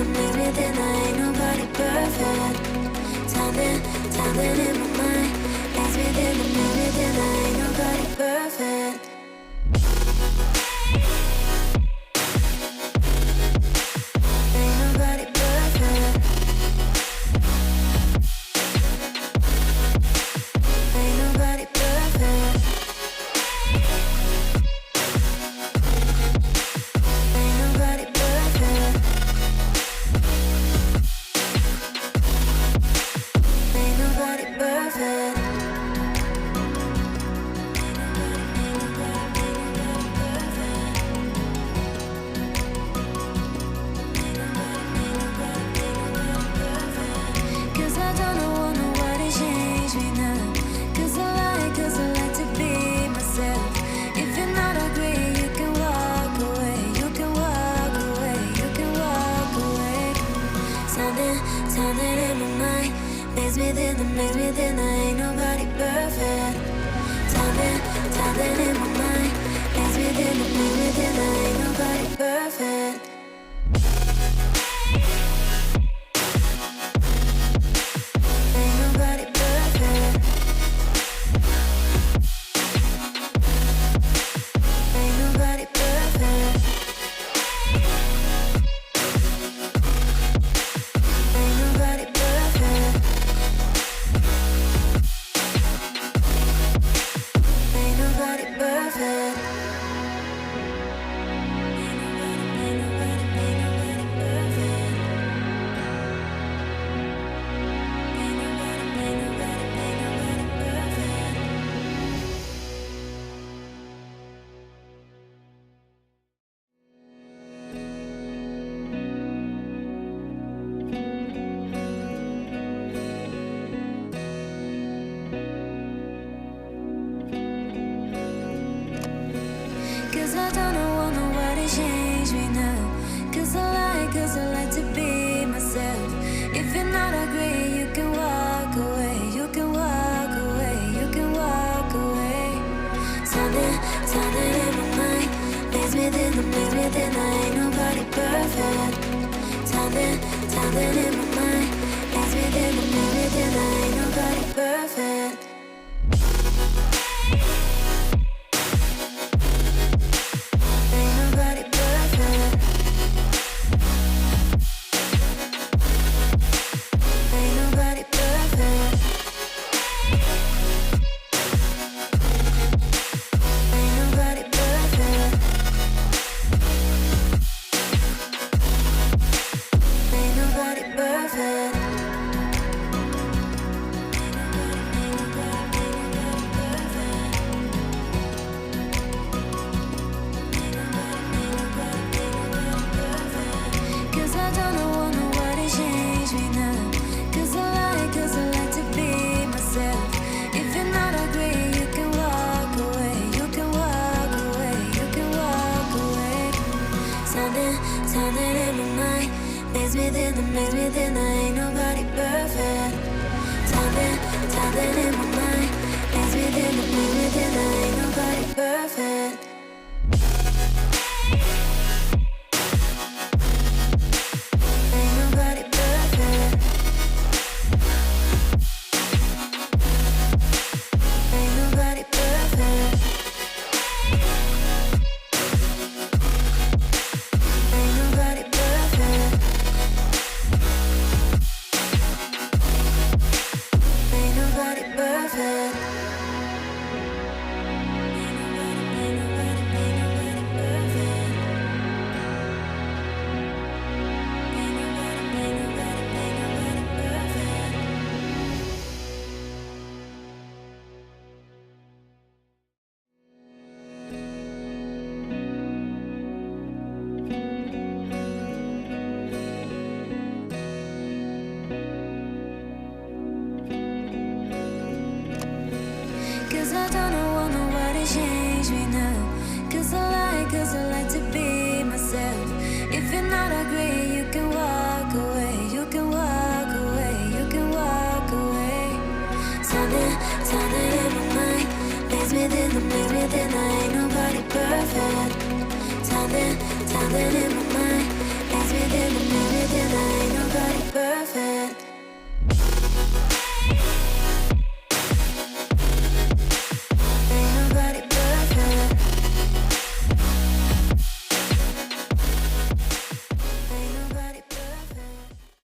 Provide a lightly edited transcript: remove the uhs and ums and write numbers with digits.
the maze within, I ain't nobody perfect. Timing, timing in my mind. Maze within the maze within, I ain't nobody perfect. Ain't nobody perfect. Ain't nobody perfect. Ain't nobody perfect. Ain't nobody perfect. Cause I don't want nobody change me now. Cause I like to be myself. If you're not agree, you can walk away. You can walk away. You can walk away. Sounding in my mind. Maze within the maze within, I ain't nobody perfect. Timing in my mind. Maze within the maze within, I ain't nobody perfect. Ain't nobody perfect. Ain't nobody perfect. Ain't nobody perfect. Ain't nobody perfect. Ain't nobody perfect. Ain't nobody perfect. Cause I don't want nobody change me now. Cause I like to be myself. If you're not agree, you can walk away. You can walk away. You can walk away. Sounding in my mind. Maze within the maze within, I ain't nobody perfect. Timing in my mind. Maze within the maze within, I ain't nobody perfect. Ain't nobody perfect. Ain't nobody perfect. Ain't nobody perfect. Ain't nobody perfect. Cause I don't want nobody change me now. Cause I like to be myself. If you're not agree, you can walk away. You can walk away. You can walk away. Sounding in my mind. Maze within the maze within, I ain't nobody perfect. Timing in my mind. Maze within the maze within, I ain't nobody perfect. Ain't nobody perfect. Ain't nobody perfect. Ain't nobody perfect. Ain't nobody perfect. Ain't nobody perfect. Ain't nobody perfect. Cause I don't want nobody change me now. Cause I like to be myself. If you're not agree, you can walk away. You can walk away. You can walk away. Sounding in my mind. Maze within the maze within, I ain't nobody perfect. Timing in my mind. Maze within the maze within, I perfect.